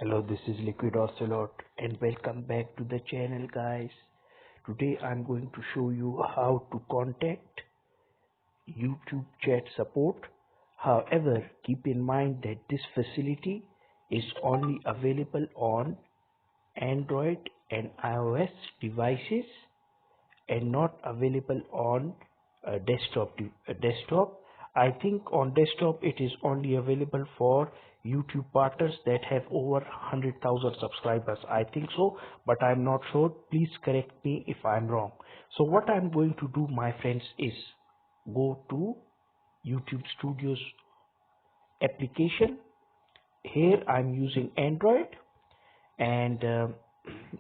Hello, this is LiquidOcelot and welcome back to the channel, guys. Today I'm going to show you how to contact YouTube chat support. However, keep in mind that this facility is only available on Android and iOS devices and not available on desktop. I think on desktop it is only available for YouTube partners that have over 100,000 subscribers. I think so, but I'm not sure. Please correct me if I'm wrong. So what I'm going to do, my friends, is go to YouTube Studios application. Here I'm using Android, and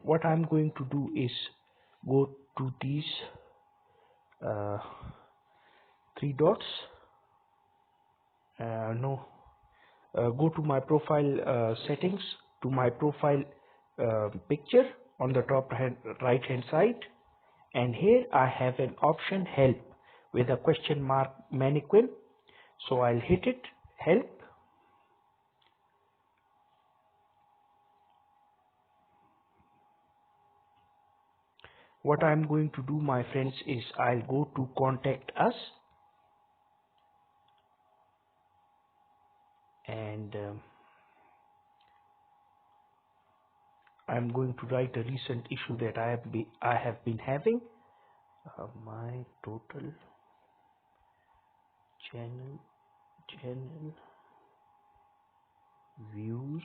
what I'm going to do is go to these uh, three dots. Go to my profile settings, to my profile picture on the top right hand side, and here I have an option help with a question mark mannequin. So I'll hit it, help. What I'm going to do, my friends, is I'll go to contact us, and I'm going to write a recent issue that I have been having. My total channel views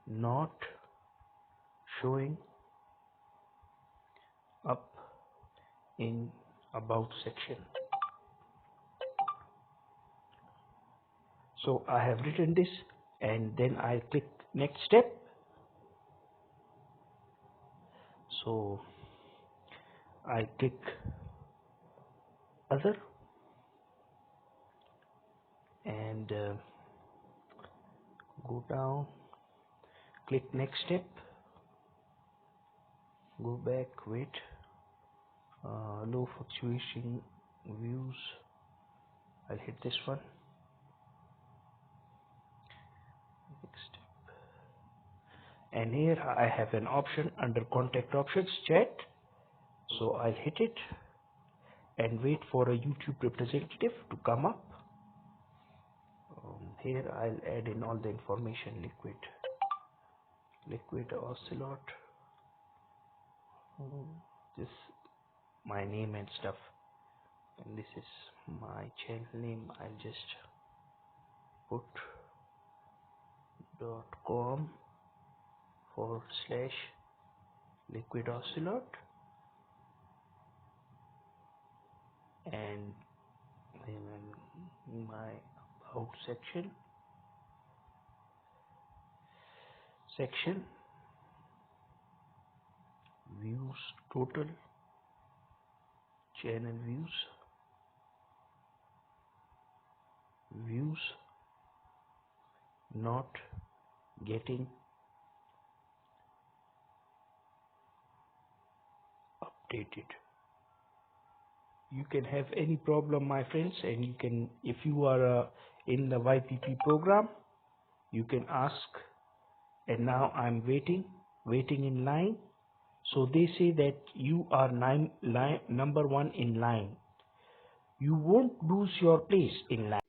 not showing up in about section. So I have written this, and then I click next step. So I click other, and go down, click next step, go back, wait, low fluctuation views. I'll hit this one, next step, and here I have an option under contact options, chat. So I'll hit it and wait for a YouTube representative to come up. Here I'll add in all the information: LiquidOcelot, this my name and stuff, and this is my channel name. I'll just put .com/LiquidOcelot, and then my about section views, total channel views not getting updated. You can have any problem, my friends, and you can, if you are in the YPP program, you can ask. And now I'm waiting in line. So they say that you are number one in line. You won't lose your place in line.